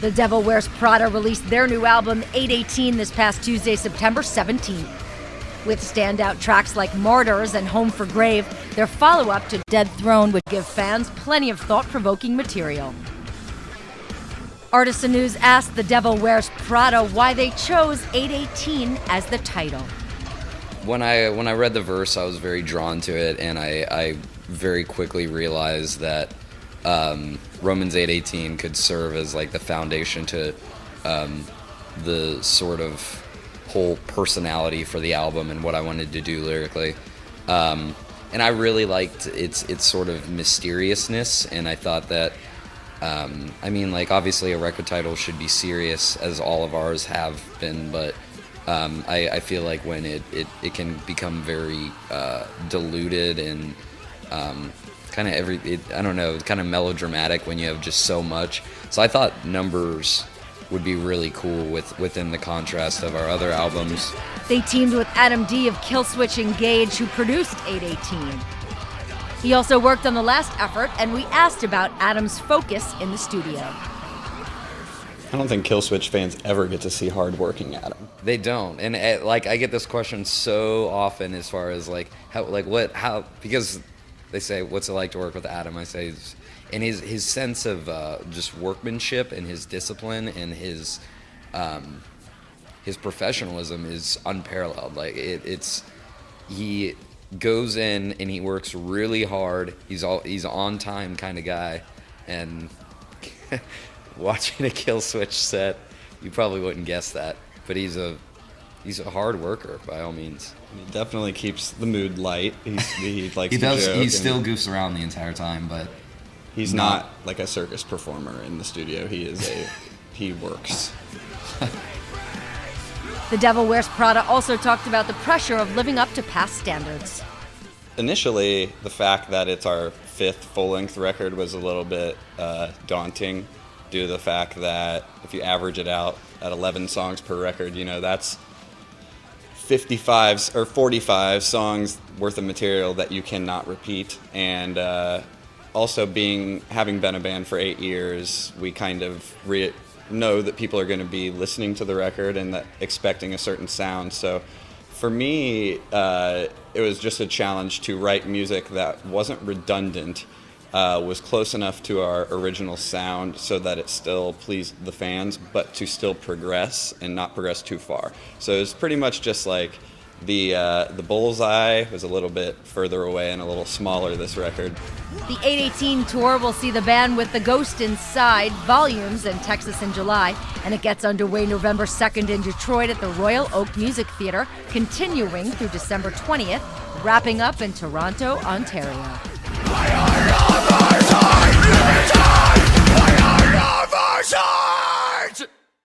The Devil Wears Prada released their new album 818 this past Tuesday, September 17th. With standout tracks like Martyrs and Home for Grave, their follow-up to Dead Throne would give fans plenty of thought-provoking material. Artisan News asked The Devil Wears Prada why they chose 818 as the title. When I read the verse, I was very drawn to it, and I very quickly realized that Romans 8:18 could serve as like the foundation to the sort of whole personality for the album and what I wanted to do lyrically. And I really liked its sort of mysteriousness, and I thought that obviously a record title should be serious, as all of ours have been, but I feel like when it can become very diluted and kind of melodramatic when you have just so much. So I thought Numbers would be really cool within the contrast of our other albums. They teamed with Adam D of Killswitch Engage, who produced 818. He also worked on the last effort, and we asked about Adam's focus in the studio. I don't think Killswitch fans ever get to see hardworking Adam. They don't, and I get this question so often as far as how because they say, what's it like to work with Adam? I say, and his sense of just workmanship and his discipline and his professionalism is unparalleled. He goes in and he works really hard. He's on time kind of guy, and watching a Killswitch set, you probably wouldn't guess that, but he's a hard worker by all means. He definitely keeps the mood light. He likes to joke. He still goofs around the entire time, but he's not like a circus performer in the studio. He works. The Devil Wears Prada also talked about the pressure of living up to past standards. Initially, the fact that it's our 5th full-length record was a little bit daunting, due to the fact that if you average it out at 11 songs per record, that's 55 or 45 songs worth of material that you cannot repeat. And also having been a band for 8 years, we kind of know that people are going to be listening to the record and that expecting a certain sound. So for me, it was just a challenge to write music that wasn't redundant, was close enough to our original sound so that it still pleased the fans, but to still progress and not progress too far. So it was pretty much just like the bullseye was a little bit further away and a little smaller this record. The 818 tour will see the band with The Ghost Inside, Volumes in Texas in July, and it gets underway November 2nd in Detroit at the Royal Oak Music Theatre, continuing through December 20th, wrapping up in Toronto, Ontario. I are